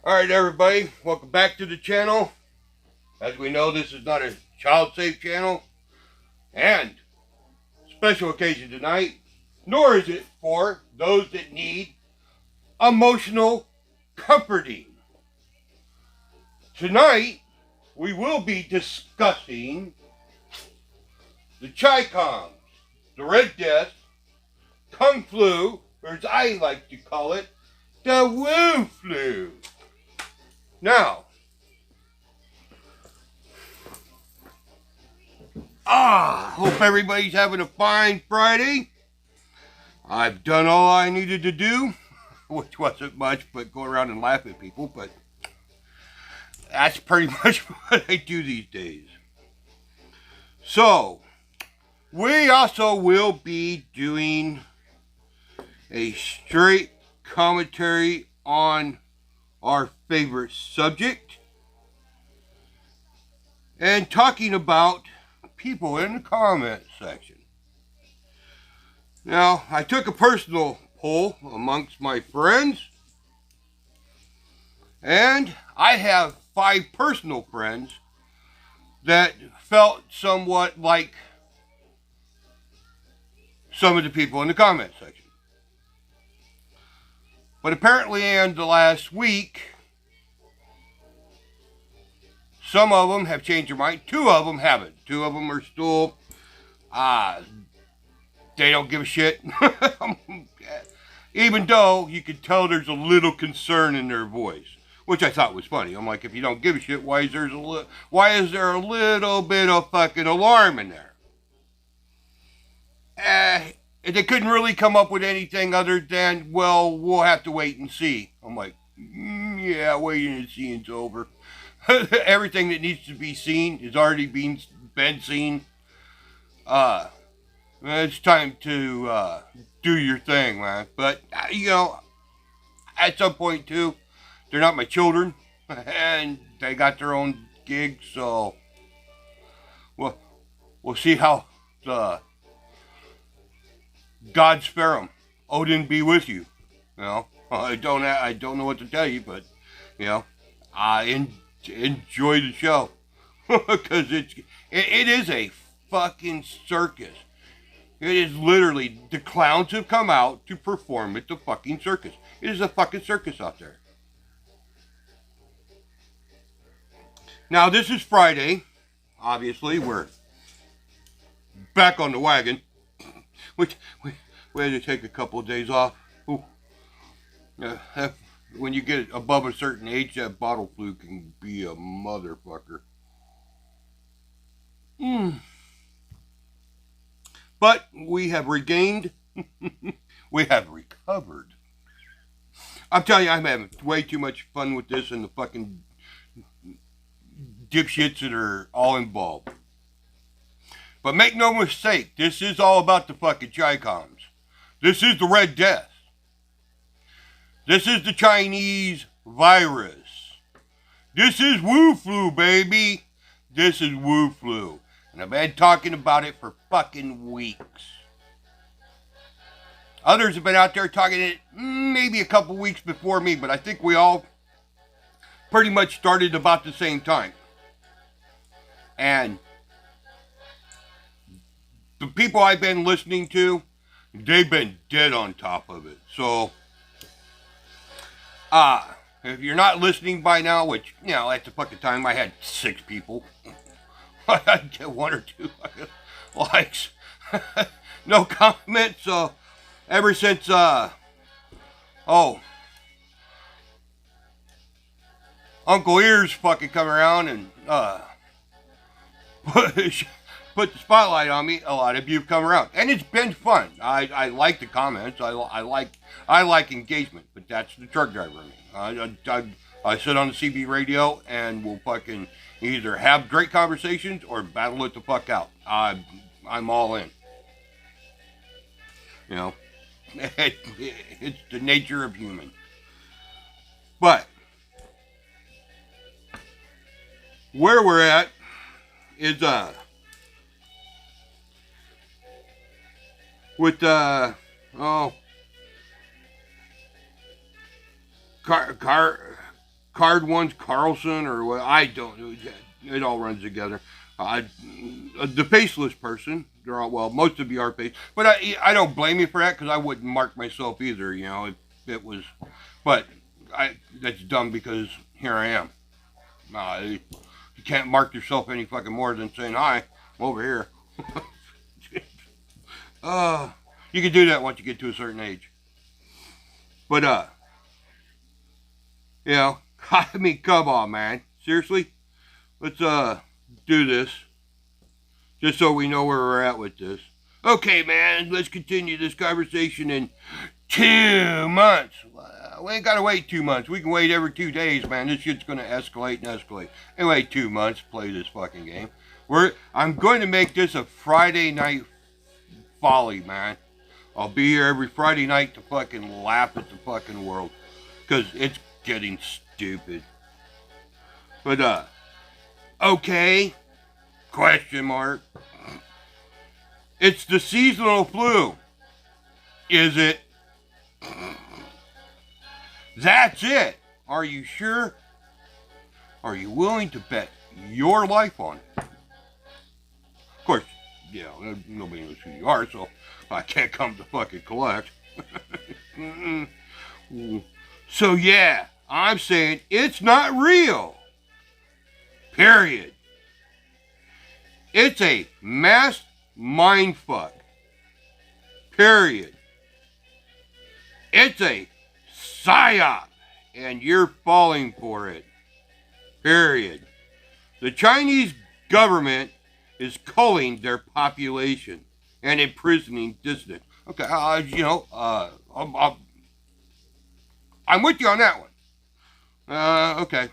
Alright everybody, welcome back to the channel. As we know, this is not a child-safe channel. And special occasion tonight, nor is it for those that need emotional comforting. Tonight, we will be discussing the Chi-Coms, the Red Death, Kung Flu, or as I like to call it, the Woo Flu. Now, hope everybody's having a fine Friday. I've done all I needed to do, which wasn't much, but go around and laugh at people, but that's pretty much what I do these days. So, we also will be doing a straight commentary on our favorite subject and talking about people in the comment section. Now, I took a personal poll amongst my friends, and I have 5 personal friends that felt somewhat like some of the people in the comment section. But apparently in the last week, some of them have changed their mind. 2 of them haven't. 2 of them are still, they don't give a shit. Even though you could tell there's a little concern in their voice, which I thought was funny. I'm like, if you don't give a shit, why is there a little bit of fucking alarm in there? They couldn't really come up with anything other than, well, we'll have to wait and see. I'm like, yeah, waiting and seeing's over. Everything that needs to be seen is already been seen. It's time to do your thing, man. But, you know, at some point, too, they're not my children, and they got their own gigs, so we'll see how the God spare them. Odin be with you. You know, I don't know what to tell you, but you know, I enjoy the show because it is a fucking circus. It is literally, the clowns have come out to perform at the fucking circus. It is a fucking circus out there. Now this is Friday. Obviously, we're back on the wagon. Which we had to take a couple of days off. When you get above a certain age, that bottle flu can be a motherfucker. But we have regained. We have recovered. I'm telling you, I'm having way too much fun with this and the fucking dipshits that are all involved. But make no mistake, this is all about the fucking Chi-Coms. This is the Red Death. This is the Chinese virus. This is Woo Flu, baby. This is Woo Flu. And I've been talking about it for fucking weeks. Others have been out there talking it maybe a couple weeks before me, but I think we all pretty much started about the same time. And the people I've been listening to, they've been dead on top of it. So, if you're not listening by now, which, you know, at the fucking time I had 6 people. I'd get 1 or 2 likes. No comments. So, ever since, Uncle Ears fucking come around and, put the spotlight on me, a lot of you have come around, and it's been fun. I like the comments. I like engagement, but that's the truck driver in me. I sit on the CB radio and we'll fucking either have great conversations or battle it the fuck out. I'm all in. You know, it's the nature of human. But where we're at is with card ones, Carlson, or what, I don't, it all runs together. The faceless person, they're all, well, most of you are face, but I don't blame you for that, because I wouldn't mark myself either, you know, if it was, but that's dumb, because here I am. You can't mark yourself any fucking more than saying, hi, I'm over here. You can do that once you get to a certain age. But, you know, I mean, come on, man. Seriously? Let's, do this. Just so we know where we're at with this. Okay, man, let's continue this conversation in 2 months. We ain't gotta wait 2 months. We can wait every 2 days, man. This shit's gonna escalate and escalate. Anyway, 2 months, play this fucking game. I'm going to make this a Friday night folly, man. I'll be here every Friday night to fucking laugh at the fucking world. Because it's getting stupid. But, okay? Question mark. It's the seasonal flu. Is it? That's it. Are you sure? Are you willing to bet your life on it? Of course, yeah, nobody knows who you are, so I can't come to fucking collect. So yeah, I'm saying it's not real. Period. It's a mass mindfuck. Period. It's a psyop, and you're falling for it. Period. The Chinese government is culling their population and imprisoning dissidents. Okay, I'm with you on that one. Okay.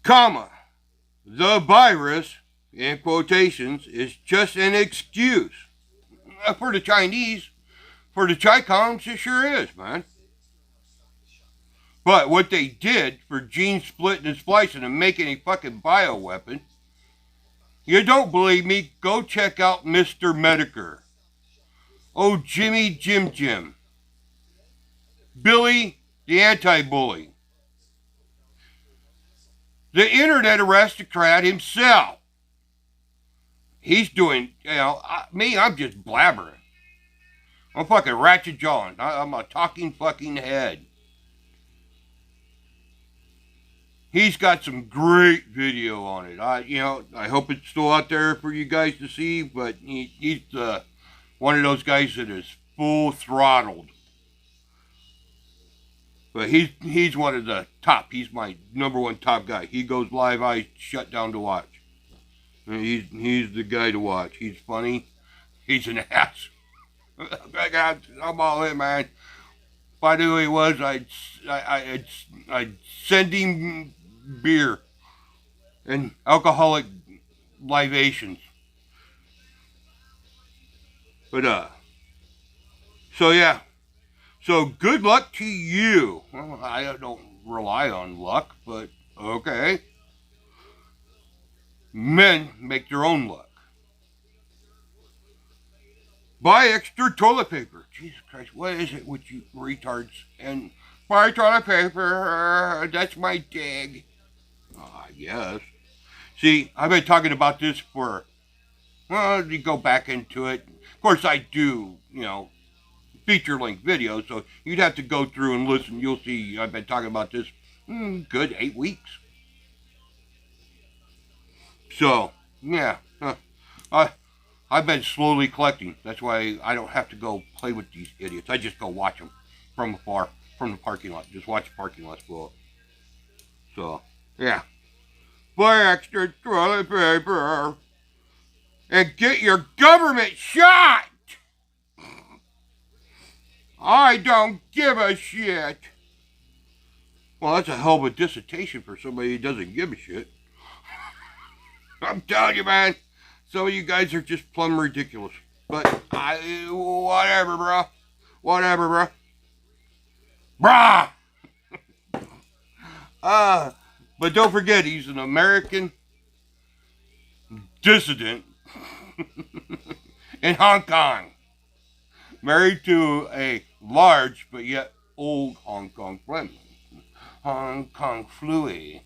Comma. The virus, in quotations, is just an excuse. For the Chinese, for the Chi-Coms, it sure is, man. But what they did for gene splitting and splicing and making a fucking bioweapon, you don't believe me? Go check out Mr. Medicare. Oh, Jimmy Jim Jim. Billy the anti-bully. The internet aristocrat himself. He's doing, me, I'm just blabbering. I'm fucking ratchet jawing. I'm a talking fucking head. He's got some great video on it. I hope it's still out there for you guys to see, but he's one of those guys that is full throttled. But he's one of the top. He's my number one top guy. He goes live, I shut down to watch. And he's the guy to watch. He's funny. He's an ass. I'm all in, man. If I knew who he was, I'd send him beer and alcoholic libations. But so yeah. So good luck to you. Well, I don't rely on luck, but okay. Men make their own luck. Buy extra toilet paper. Jesus Christ, what is it with you retards? And buy toilet paper. That's my dig. Yes. See, I've been talking about this for, well, you go back into it. Of course, I do, feature-length videos, so you'd have to go through and listen. You'll see I've been talking about this good 8 weeks. So, yeah. I've been slowly collecting. That's why I don't have to go play with these idiots. I just go watch them from afar, from the parking lot. Just watch the parking lots blow up. So, yeah. Buy extra toilet paper and get your government shot. I don't give a shit. Well, that's a hell of a dissertation for somebody who doesn't give a shit. I'm telling you, man. Some of you guys are just plumb ridiculous. But, whatever, bro. Whatever, bro. Brah! But don't forget, he's an American dissident. in Hong Kong. Married to a large but yet old Hong Kong friend. Hong Kong Fluey.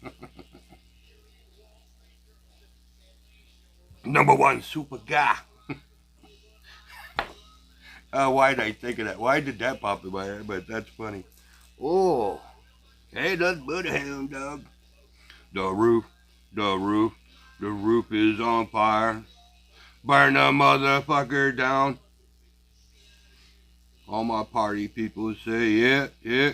Number one super guy. Why did I think of that? Why did that pop in my head? But that's funny. Oh, hey, that's but a hound dog. The roof, the roof, the roof is on fire. Burn the motherfucker down. All my party people say, yeah, yeah.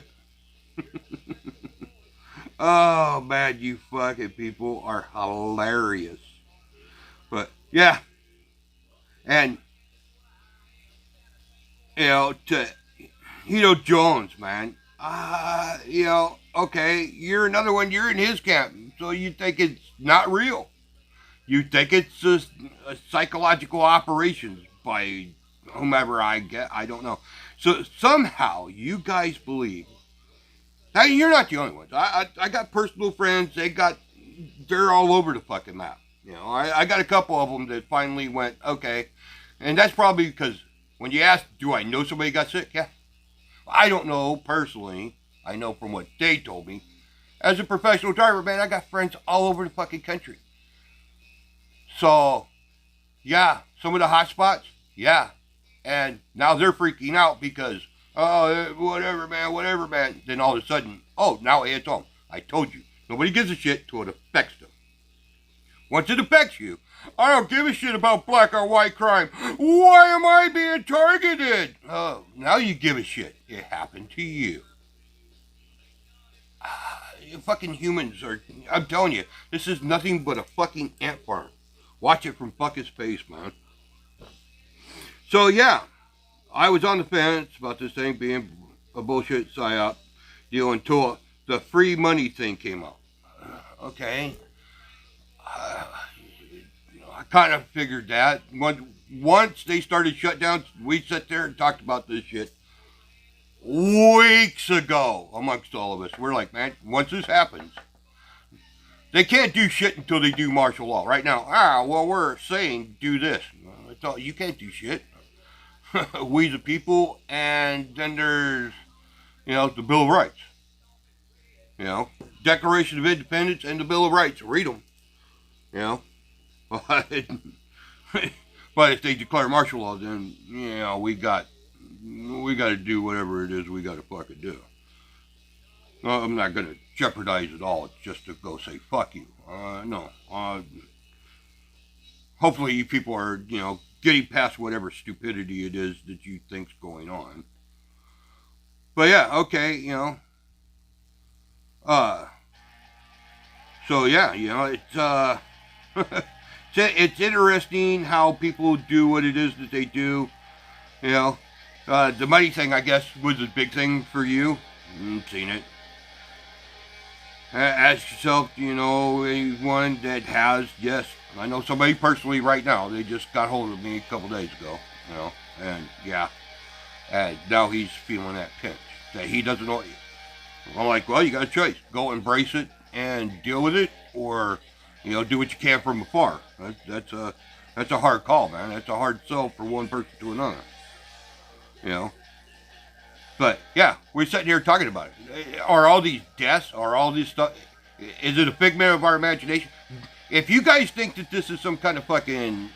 Oh, man, you fucking people are hilarious. But, yeah. And, Jones, man. Okay, you're another one. You're in his camp. So you think it's not real. You think it's just a psychological operations by whomever I don't know. So somehow you guys believe. Now, you're not the only ones. I got personal friends. They're all over the fucking map. I got a couple of them that finally went, okay. And that's probably because when you ask, do I know somebody got sick? Yeah. I don't know personally. I know from what they told me. As a professional driver, man, I got friends all over the fucking country. So, yeah, some of the hot spots, yeah. And now they're freaking out because, whatever, man. Then all of a sudden, now it's on. I told you. Nobody gives a shit till it affects them. Once it affects you, I don't give a shit about black or white crime. Why am I being targeted? Oh, now you give a shit. It happened to you. You fucking humans are, I'm telling you, this is nothing but a fucking ant farm. Watch it from fucking space, man. So, yeah, I was on the fence about this thing being a bullshit psyop deal until the free money thing came out. Okay. I kind of figured that. Once they started shut down, we sat there and talked about this shit weeks ago amongst all of us. We're like, man, once this happens, they can't do shit until they do martial law. Right now, we're saying do this. You can't do shit. We the people, and then there's, the Bill of Rights. Declaration of Independence and the Bill of Rights. Read them. But if they declare martial law, then, we got to do whatever it is we got to fucking do. I'm not going to jeopardize it all just to go say fuck you. No. Hopefully you people are, getting past whatever stupidity it is that you think's going on. But yeah, okay, so yeah, it's it's interesting how people do what it is that they do. The money thing, I guess, was a big thing for you. Seen it. Ask yourself, anyone that has, yes, I know somebody personally right now. They just got hold of me a couple days ago, and yeah, and now he's feeling that pinch that he doesn't know. I'm like, well, you got a choice: go embrace it and deal with it, or do what you can from afar. That's a hard call, man. That's a hard sell for one person to another. But yeah, we're sitting here talking about it. Are all these deaths? Are all this stuff? Is it a figment of our imagination? If you guys think that this is some kind of fucking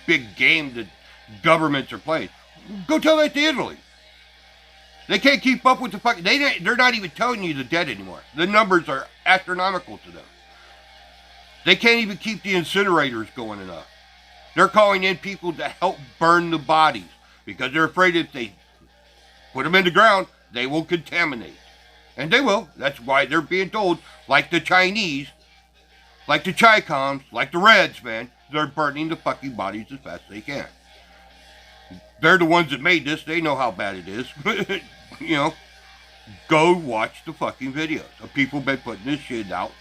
big game that governments are playing, go tell that to Italy. They can't keep up with the fucking. They're not even telling you the dead anymore. The numbers are astronomical to them. They can't even keep the incinerators going enough. They're calling in people to help burn the bodies because they're afraid if they put them in the ground, they will contaminate. And they will. That's why they're being told, like the Chinese, like the Chi-Coms, like the Reds, man, they're burning the fucking bodies as fast as they can. They're the ones that made this. They know how bad it is. Go watch the fucking videos of people been putting this shit out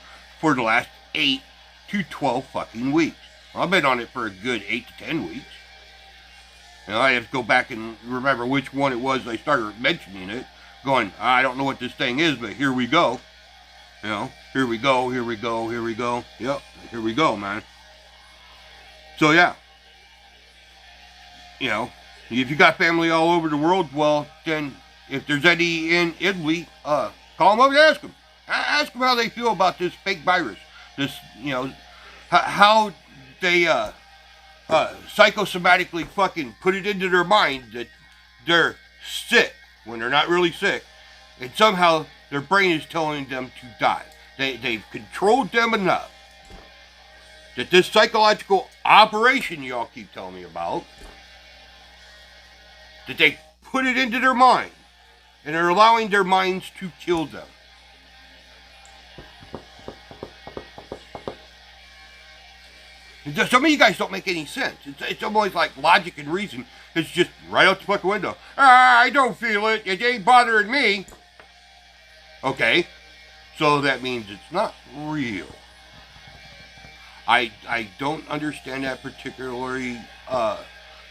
for the last 8 to 12 fucking weeks. I've been on it for a good 8 to 10 weeks. I have to go back and remember which one it was I started mentioning it, going, I don't know what this thing is, but here we go. Here we go. Yep, here we go, man. So yeah. You know, if you got family all over the world, well, then if there's any in Italy, call them up and ask them. Ask them how they feel about this fake virus. This, how they psychosomatically fucking put it into their mind that they're sick when they're not really sick, and somehow their brain is telling them to die. They've controlled them enough that this psychological operation y'all keep telling me about, that they put it into their mind, and are allowing their minds to kill them. Some of you guys don't make any sense. It's almost like logic and reason is just right out the fucking window. I don't feel it. It ain't bothering me. Okay, so that means it's not real. I don't understand that particularly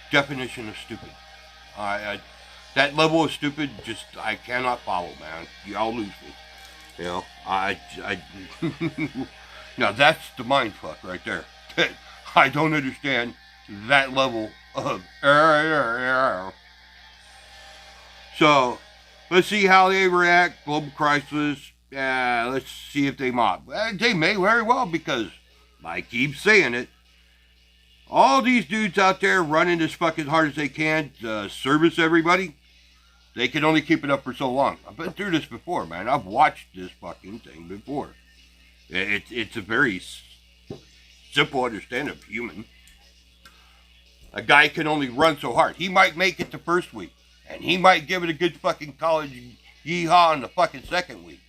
definition of stupid. That level of stupid, just I cannot follow, man. Y'all lose me. You know, now that's the mind fuck right there. I don't understand that level of. So, let's see how they react. Global crisis. Let's see if they mob. They may very well, because I keep saying it. All these dudes out there running as fucking hard as they can to service everybody, they can only keep it up for so long. I've been through this before, man. I've watched this fucking thing before. It's a very simple understanding of human. A guy can only run so hard. He might make it the first week, and he might give it a good fucking college yeehaw in the fucking second week.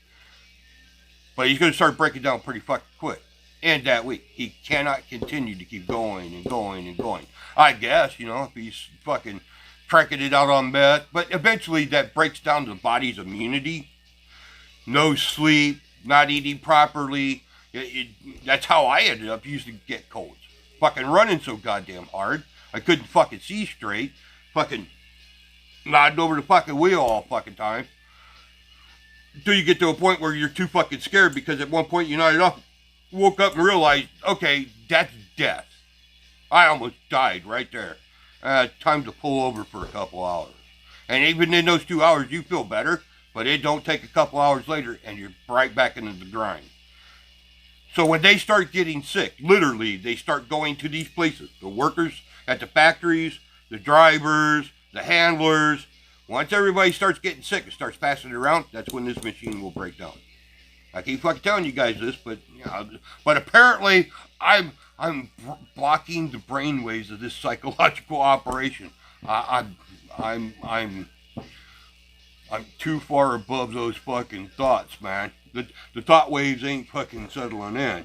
But he's going to start breaking down pretty fucking quick. And that week, he cannot continue to keep going and going and going. I guess, if he's fucking cranking it out on meth. But eventually that breaks down the body's immunity. No sleep, not eating properly. That's how I ended up using to get colds. Fucking running so goddamn hard. I couldn't fucking see straight. Fucking nodding over the fucking wheel all fucking time. Until you get to a point where you're too fucking scared, because at one point you nodded off, woke up and realized, okay, that's death. I almost died right there. Time to pull over for a couple hours. And even in those 2 hours, you feel better, but it don't take a couple hours later and you're right back into the grind. So when they start getting sick, literally, they start going to these places. The workers at the factories, the drivers, the handlers. Once everybody starts getting sick and starts passing it around, that's when this machine will break down. I keep fucking telling you guys this, but but apparently I'm blocking the brainwaves of this psychological operation. I'm too far above those fucking thoughts, man. The thought waves ain't fucking settling in.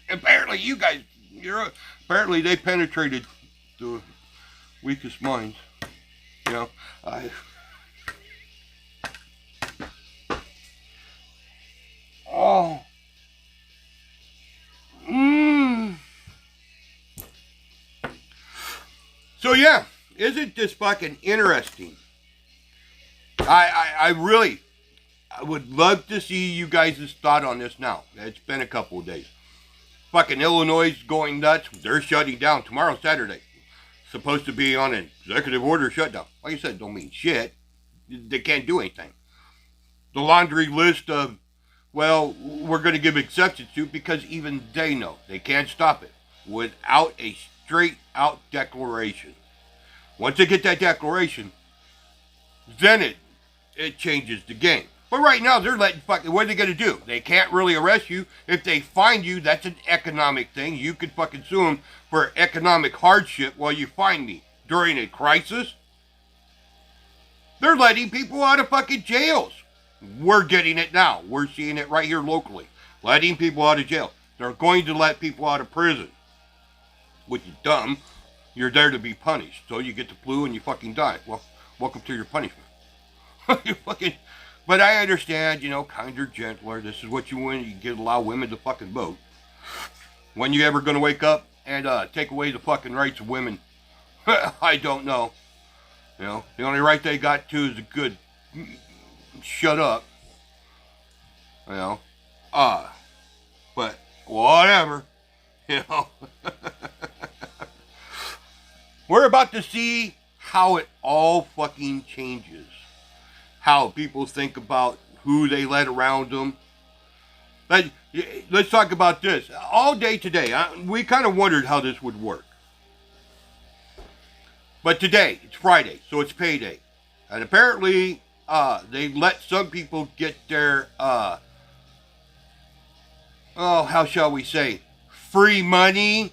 Apparently you guys, apparently they penetrated the weakest minds. Oh. So yeah, isn't this fucking interesting? I would love to see you guys' thought on this now. It's been a couple of days. Fucking Illinois is going nuts. They're shutting down tomorrow, Saturday. Supposed to be on an executive order shutdown. Like I said, don't mean shit. They can't do anything. The laundry list of, well, we're going to give exceptions to, because even they know they can't stop it without a straight out declaration. Once they get that declaration, then it changes the game. But right now they're letting fucking, what are they going to do? They can't really arrest you. If they find you, that's an economic thing. You could fucking sue them for economic hardship while you find me during a crisis. They're letting people out of fucking jails. We're getting it now. We're seeing it right here locally. Letting people out of jail. They're going to let people out of prison. Which is dumb. You're there to be punished. So you get the flu and you fucking die. Well, welcome to your punishment. You fucking... But I understand, kinder, gentler. This is what you want. You can allow women to fucking vote. When you ever going to wake up and take away the fucking rights of women? I don't know. The only right they got to is a good shut up. But whatever. We're about to see how it all fucking changes. How people think about who they let around them. Let's talk about this. All day today, we kind of wondered how this would work. But today, it's Friday, so it's payday. And apparently, they let some people get their, how shall we say, free money,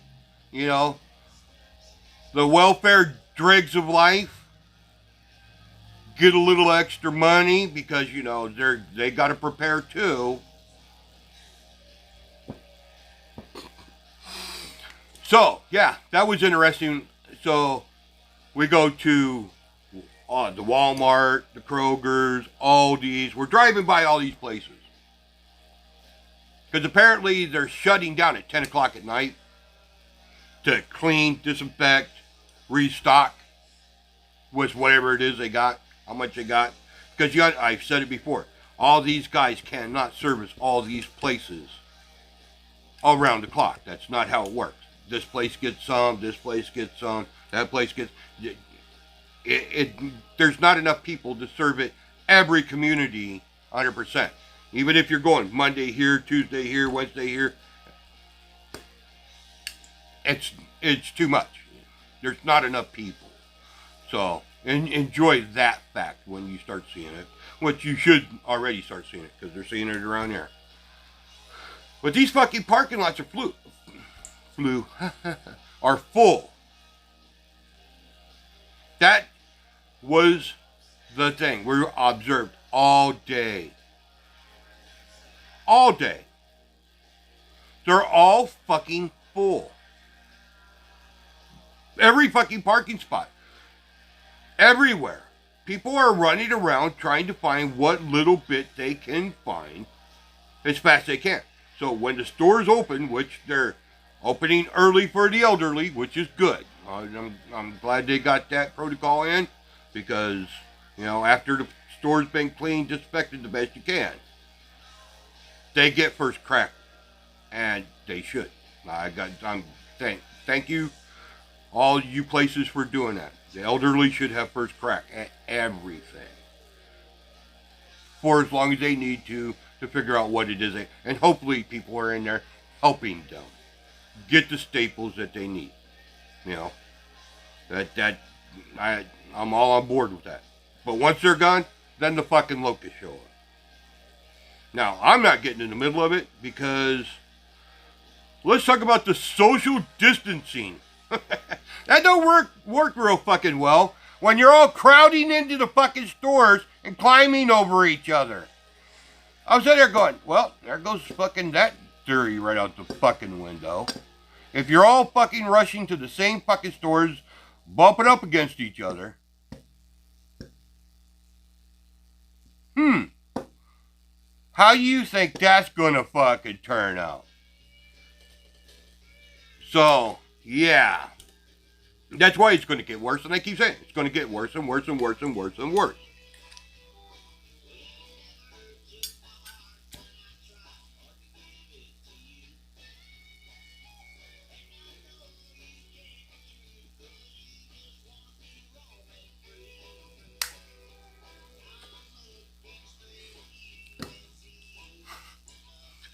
you know, the welfare dregs of life. Get a little extra money because, you know, they got to prepare too. So, yeah, that was interesting. So, we go to the Walmart, the Kroger's, Aldi's. We're driving by all these places. Because apparently they're shutting down at 10 o'clock at night to clean, disinfect, restock with whatever it is they got, how much they got. Because I've said it before, all these guys cannot service all these places all around the clock. That's not how it works. This place gets some, this place gets some, that place gets... There's not enough people to serve it every community 100%. Even if you're going Monday here, Tuesday here, Wednesday here, it's too much. There's not enough people. So enjoy that fact when you start seeing it, which you should already start seeing it because they're seeing it around here. But these fucking parking lots are are full. That was the thing. We observed all day. All day. They're all fucking full. Every fucking parking spot. Everywhere. People are running around trying to find what little bit they can find as fast as they can. So when the stores open, which they're opening early for the elderly, which is good. I'm glad they got that protocol in because, you know, after the store's been cleaned, disinfected the best you can, they get first crack, and they should. Thank you, all you places for doing that. The elderly should have first crack at everything for as long as they need to figure out what it is, and hopefully people are in there helping them get the staples that they need. You know, I'm all on board with that. But once they're gone, then the fucking locusts show up. Now, I'm not getting in the middle of it because let's talk about the social distancing. That don't work real fucking well when you're all crowding into the fucking stores and climbing over each other. I was sitting there going, well, there goes fucking that theory right out the fucking window. If you're all fucking rushing to the same fucking stores, bumping up against each other, how do you think that's gonna fucking turn out? So, yeah. That's why it's gonna get worse, and I keep saying it's gonna get worse and worse and worse and worse and worse.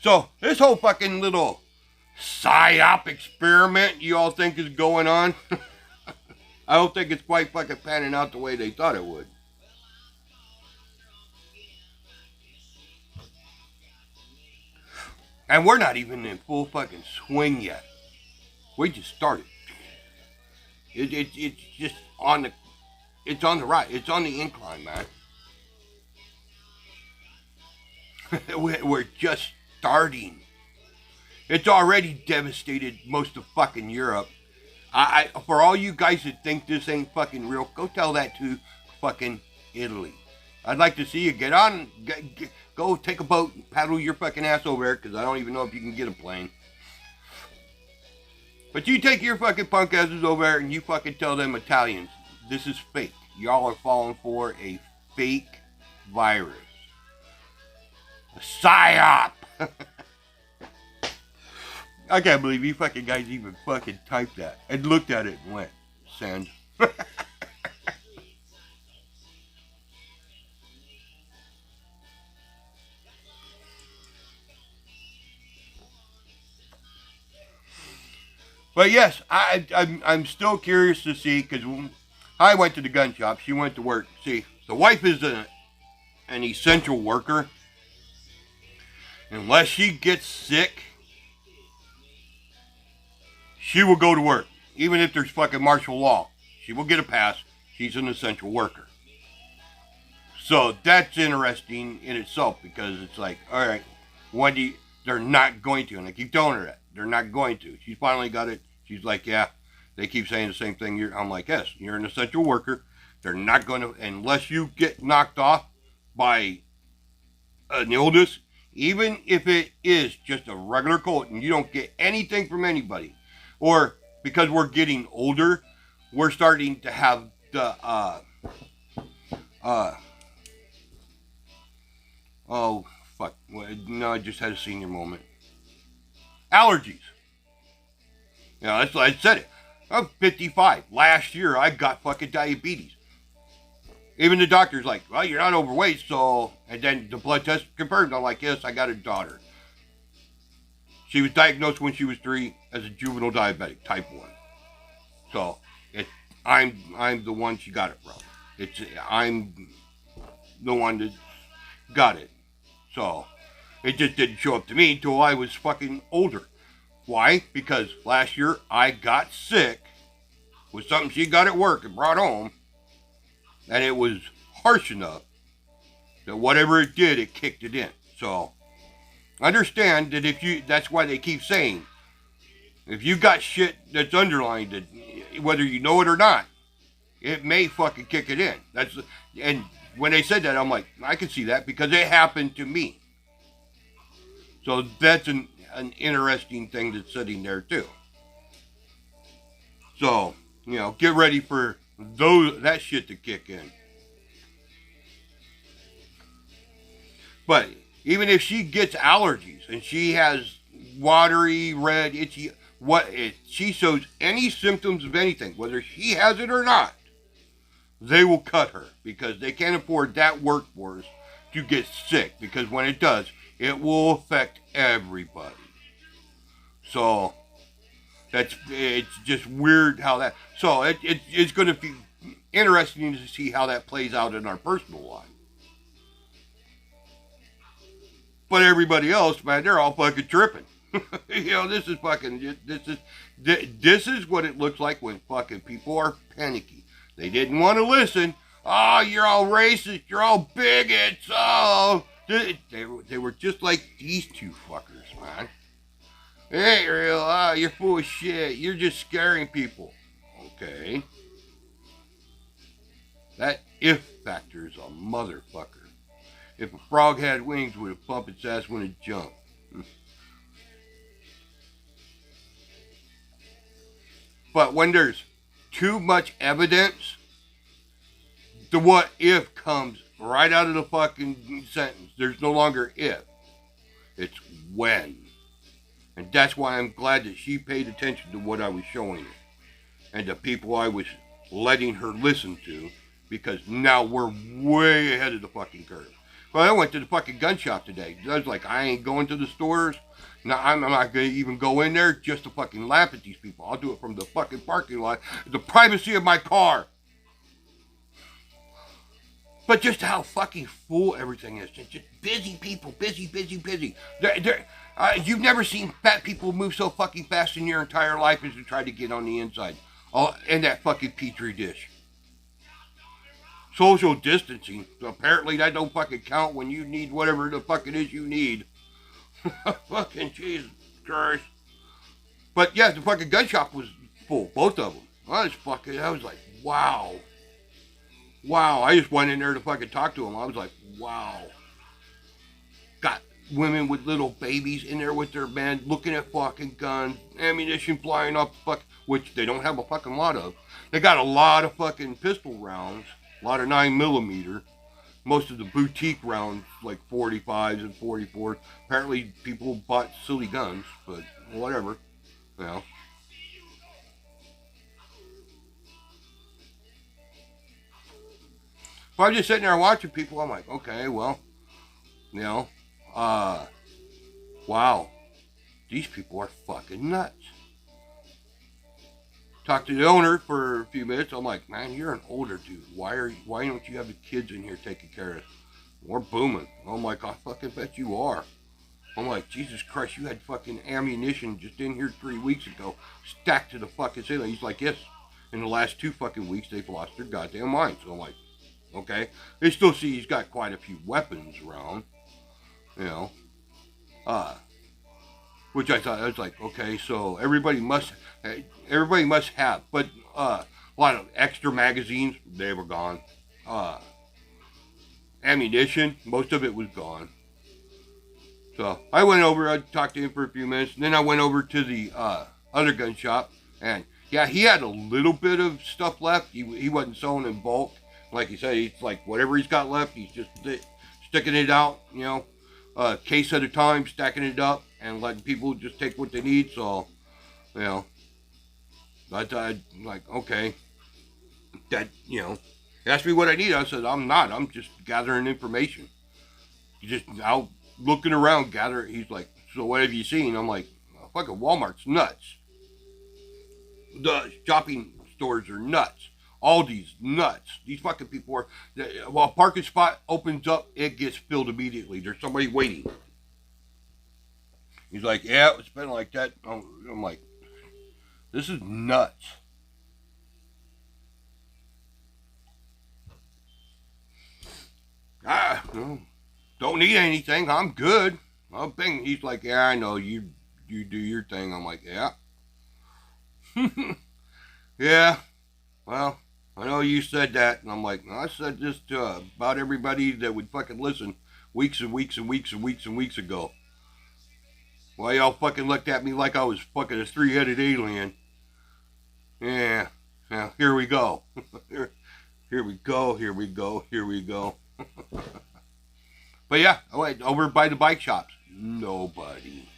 So, this whole fucking little psyop experiment you all think is going on, I don't think it's quite fucking panning out the way they thought it would. And we're not even in full fucking swing yet. We just started. It's just on the, it's on the right. It's on the incline, man. We're just starting. It's already devastated most of fucking Europe. For all you guys that think this ain't fucking real, go tell that to fucking Italy. I'd like to see you get on, go take a boat and paddle your fucking ass over there, because I don't even know if you can get a plane. But you take your fucking punk asses over there and you fucking tell them Italians, this is fake. Y'all are falling for a fake virus. A psyop. I can't believe you fucking guys even fucking typed that and looked at it and went, Send. But yes, I'm still curious to see, because I went to the gun shop. She went to work. See, the wife is an essential worker. Unless she gets sick, she will go to work. Even if there's fucking martial law, she will get a pass. She's an essential worker. So that's interesting in itself, because it's like, all right, Wendy, they're not going to. And I keep telling her that. They're not going to. She's finally got it. She's like, yeah, they keep saying the same thing. I'm like, yes, you're an essential worker. They're not going to, unless you get knocked off by an illness, even if it is just a regular cold and you don't get anything from anybody, or because we're getting older, we're starting to have the oh fuck, no, I just had a senior moment. Allergies. You know, that's I said it. I'm 55. Last year I got fucking diabetes. Even the doctor's like, well, you're not overweight, so... And then the blood test confirmed. I'm like, yes, I got a daughter. She was diagnosed when she was 3 as a juvenile diabetic, type 1. So, I'm the one she got it from. I'm the one that got it. So, it just didn't show up to me until I was fucking older. Why? Because last year I got sick with something she got at work and brought home. And it was harsh enough that whatever it did, it kicked it in. So, understand that that's why they keep saying, if you got shit that's underlined, that whether you know it or not, it may fucking kick it in. And when they said that, I'm like, I can see that because it happened to me. So that's an interesting thing that's sitting there too. So, get ready for that shit to kick in. But even if she gets allergies and she has watery, red, itchy, she shows any symptoms of anything, whether she has it or not, they will cut her because they can't afford that workforce to get sick, because when it does, it will affect everybody. So it's just weird how that. So it's going to be interesting to see how that plays out in our personal life. But everybody else, man, they're all fucking tripping. This is fucking. This is what it looks like when fucking people are panicky. They didn't want to listen. Oh, you're all racist. You're all bigots. Oh, they were just like these two fuckers, man. Hey, real, you're full of shit. You're just scaring people. Okay. That if factor is a motherfucker. If a frog had wings, would it bump its ass when it jumped? But when there's too much evidence, the what if comes right out of the fucking sentence. There's no longer if. It's when. And that's why I'm glad that she paid attention to what I was showing her. And the people I was letting her listen to. Because now we're way ahead of the fucking curve. Well, I went to the fucking gun shop today. I was like, I ain't going to the stores. No, I'm not going to even go in there just to fucking laugh at these people. I'll do it from the fucking parking lot. The privacy of my car. But just how fucking full everything is. It's just busy people. Busy. You've never seen fat people move so fucking fast in your entire life as to try to get on the inside. In that fucking petri dish. Social distancing. Apparently that don't fucking count when you need whatever the fuck it is you need. Fucking Jesus Christ. But yeah, the fucking gun shop was full. Both of them. I was like, wow. Wow. I just went in there to fucking talk to them. I was like, wow. Got women with little babies in there with their band looking at fucking guns, ammunition flying off the fuck, which they don't have a fucking lot of. They got a lot of fucking pistol rounds. A lot of 9mm. Most of the boutique rounds, like 45s and 44s. Apparently, people bought silly guns, but whatever. So I'm just sitting there watching people. I'm like, okay, well, you know, wow, these people are fucking nuts. Talked to the owner for a few minutes. I'm like, man, you're an older dude. Why don't you have the kids in here taking care of this? We're booming. I'm like, I fucking bet you are. I'm like, Jesus Christ, you had fucking ammunition just in here 3 weeks ago, stacked to the fucking ceiling. He's like, yes. In the last 2 fucking weeks, they've lost their goddamn minds. So I'm like, okay. They still see he's got quite a few weapons around, you know. Which I thought, I was like, okay, so everybody must have. But a lot of extra magazines, they were gone. Ammunition, most of it was gone. So I went over, I talked to him for a few minutes, and then I went over to the other gun shop, and yeah, he had a little bit of stuff left. He wasn't selling in bulk. Like he said, he's like, whatever he's got left, he's just sticking it out, you know, a case at a time, stacking it up, and letting people just take what they need. So, you know, I'm like, okay, that, you know, he asked me what I need. I said, I'm just gathering information. Just out looking around, he's like, so what have you seen? I'm like, fucking Walmart's nuts. The shopping stores are nuts. Aldi's nuts. These fucking people are, while a parking spot opens up, it gets filled immediately. There's somebody waiting. He's like, yeah, it's been like that. I'm like, this is nuts. Don't need anything. I'm good. He's like, yeah, I know. You do your thing. I'm like, yeah. Yeah. Well, I know you said that. And I'm like, I said this to about everybody that would fucking listen weeks and weeks and weeks and weeks and weeks ago. Well, y'all fucking looked at me like I was fucking a 3-headed alien. Yeah. Now, here we go. Here we go. Here we go. Here we go. But yeah, I went over by the bike shops. Nobody.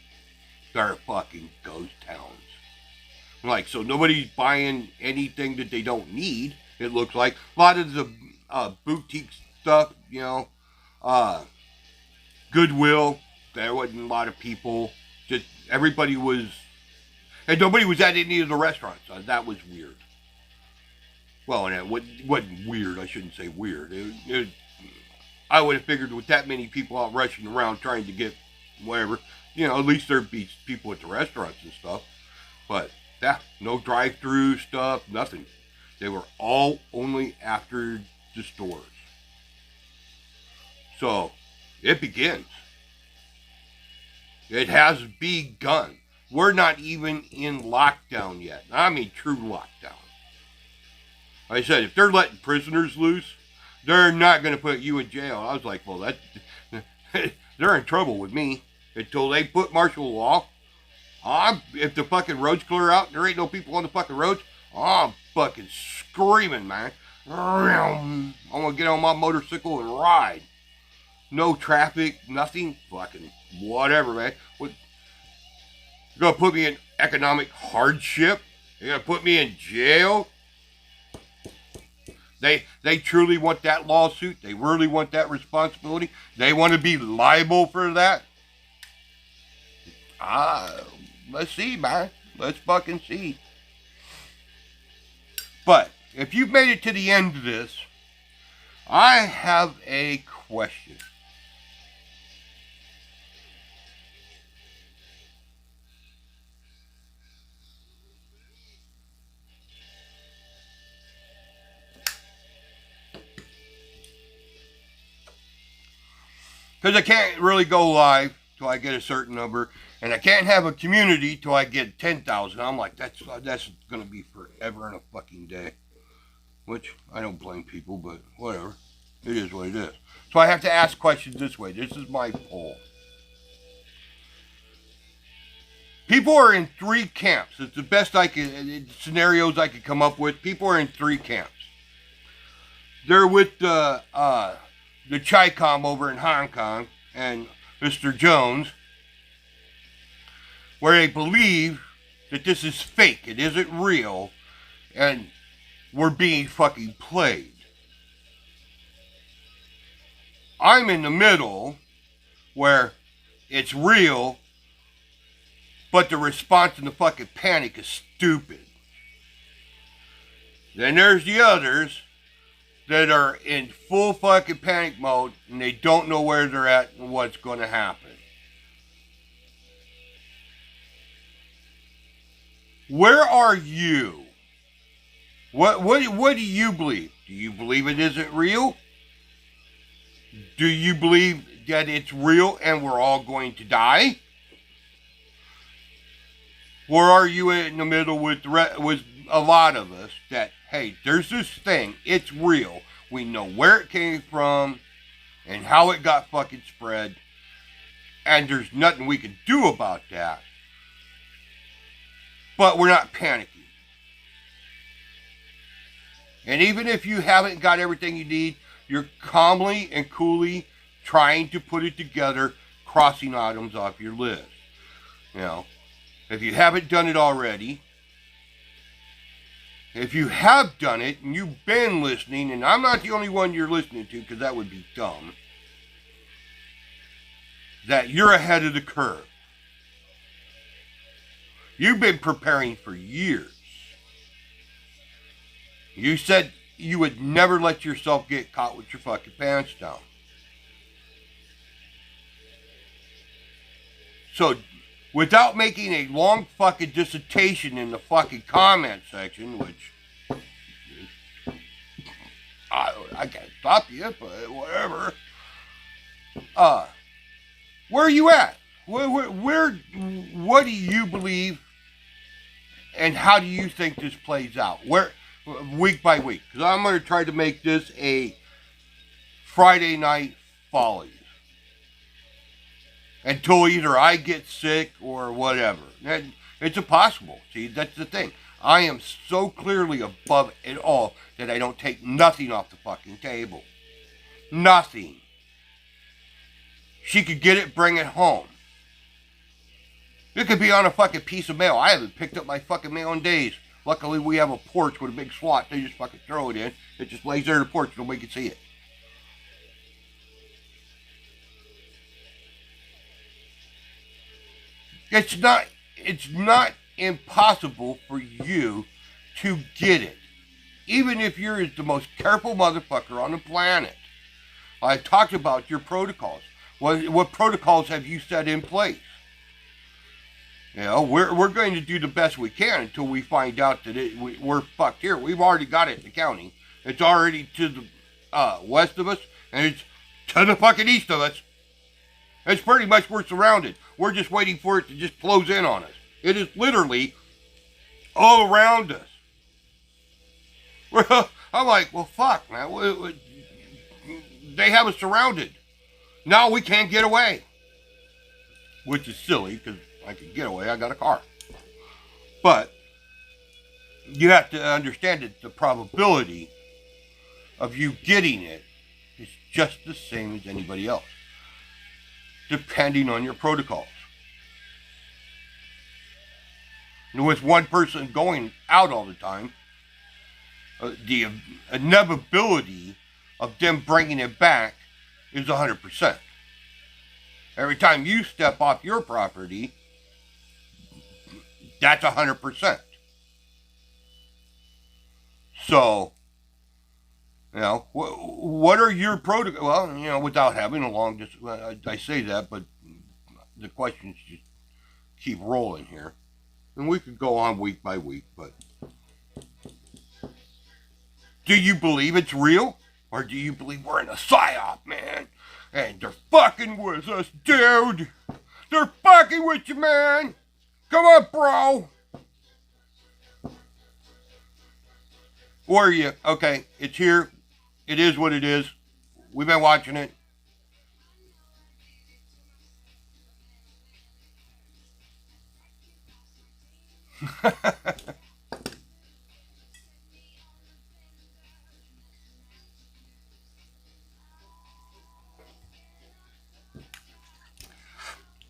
They're fucking ghost towns. Like, so nobody's buying anything that they don't need. It looks like a lot of the boutique stuff, you know, Goodwill. There wasn't a lot of people. Just everybody was, and nobody was at any of the restaurants. So that was weird. Well, and it wasn't weird. I shouldn't say weird. I would have figured with that many people out rushing around trying to get whatever, you know, at least there'd be people at the restaurants and stuff. But yeah, no drive-through stuff, nothing. They were all only after the stores. So it begins. It has begun. We're not even in lockdown yet. I mean, true lockdown. Like I said, if they're letting prisoners loose, they're not going to put you in jail. I was like, well, they're in trouble with me until they put martial law. If the fucking roads clear out and there ain't no people on the fucking roads, I'm fucking screaming, man. I'm going to get on my motorcycle and ride. No traffic, nothing, fucking whatever, man. You're going to put me in economic hardship? You're going to put me in jail? They truly want that lawsuit. They really want that responsibility. They want to be liable for that. Let's see, man. Let's fucking see. But if you've made it to the end of this, I have a question. Because I can't really go live till I get a certain number, and I can't have a community till I get 10,000. I'm like, that's going to be forever and a fucking day. Which, I don't blame people, but whatever. It is what it is. So I have to ask questions this way. This is my poll. People are in 3 camps. It's the best scenarios I could come up with. People are in 3 camps. They're with the Chi-Com over in Hong Kong and Mr. Jones, where they believe that this is fake, it isn't real, and we're being fucking played. I'm in the middle where it's real, but the response and the fucking panic is stupid. Then there's the others that are in full fucking panic mode and they don't know where they're at and what's going to happen. Where are you? What do you believe? Do you believe it isn't real? Do you believe that it's real and we're all going to die? Or are you in the middle with a lot of us that, hey, there's this thing, it's real, we know where it came from and how it got fucking spread, and there's nothing we can do about that, but we're not panicking. And even if you haven't got everything you need, you're calmly and coolly trying to put it together, crossing items off your list. You know, if you haven't done it already, if you have done it and you've been listening, and I'm not the only one you're listening to because that would be dumb, that you're ahead of the curve. You've been preparing for years. You said you would never let yourself get caught with your fucking pants down. So, without making a long fucking dissertation in the fucking comment section, which I can't stop you, but whatever. Where are you at? What do you believe, and how do you think this plays out? Week by week, because I'm going to try to make this a Friday night follies until either I get sick or whatever. And it's impossible. See, that's the thing. I am so clearly above it all that I don't take nothing off the fucking table. Nothing. She could get it, bring it home. It could be on a fucking piece of mail. I haven't picked up my fucking mail in days. Luckily, we have a porch with a big slot. They just fucking throw it in. It just lays there in the porch. Nobody can see it. It's not impossible for you to get it. Even if you're the most careful motherfucker on the planet. I've talked about your protocols. What protocols have you set in place? You know, we're going to do the best we can until we find out that we're fucked here. We've already got it in the county. It's already to the west of us, and it's to the fucking east of us. It's pretty much we're surrounded. We're just waiting for it to just close in on us. It is literally all around us. I'm like, well, fuck, man. They have us surrounded. Now we can't get away. Which is silly, because I can get away. I got a car. But you have to understand that the probability of you getting it is just the same as anybody else, depending on your protocols. And with one person going out all the time, the inevitability of them bringing it back is 100%. Every time you step off your property, that's 100%. So, you know, what are your protocols? Well, you know, without having a long, I say that, but the questions just keep rolling here. And we could go on week by week, but do you believe it's real? Or do you believe we're in a psyop, man? And they're fucking with us, dude. They're fucking with you, man. Come on, bro. Or are you, okay, it's here. It is what it is. We've been watching it.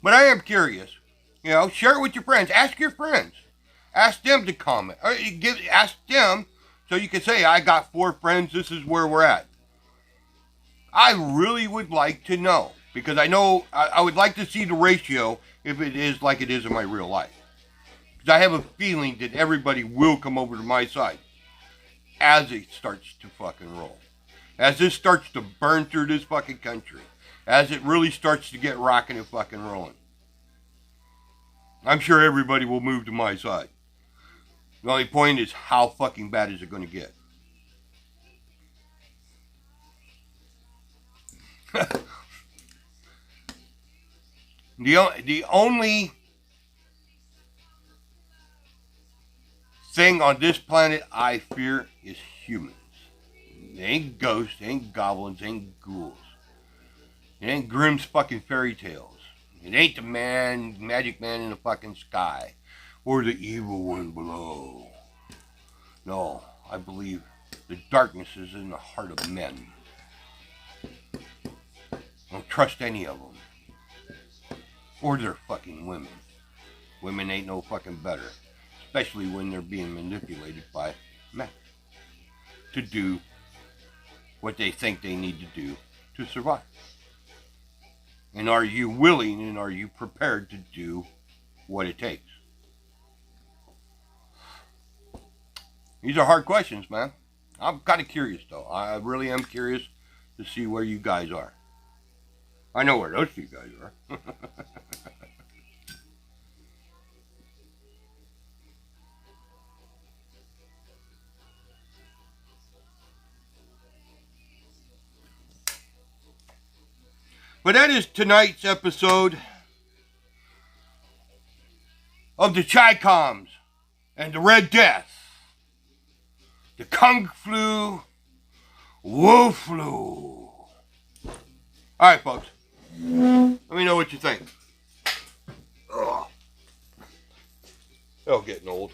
But I am curious. You know, share it with your friends. Ask your friends. Ask them to comment. Ask them so you can say, I got 4 friends. This is where we're at. I really would like to know, because I know I would like to see the ratio if it is like it is in my real life. Because I have a feeling that everybody will come over to my side as it starts to fucking roll. As this starts to burn through this fucking country. As it really starts to get rocking and fucking rolling. I'm sure everybody will move to my side. The only point is, how fucking bad is it going to get? The only thing on this planet I fear is humans. It ain't ghosts, it ain't goblins, it ain't ghouls. It ain't Grimm's fucking fairy tales. It ain't the magic man in the fucking sky. Or the evil one below. No, I believe the darkness is in the heart of men. Don't trust any of them. Or their fucking women. Women ain't no fucking better. Especially when they're being manipulated by men. To do what they think they need to do to survive. And are you willing and are you prepared to do what it takes? These are hard questions, man. I'm kind of curious, though. I really am curious to see where you guys are. I know where those two guys are. But that is tonight's episode of the Chi-Coms and the Red Death. The Kung Flu, Wu Flu. Alright, folks. Let me know what you think. Oh, getting old.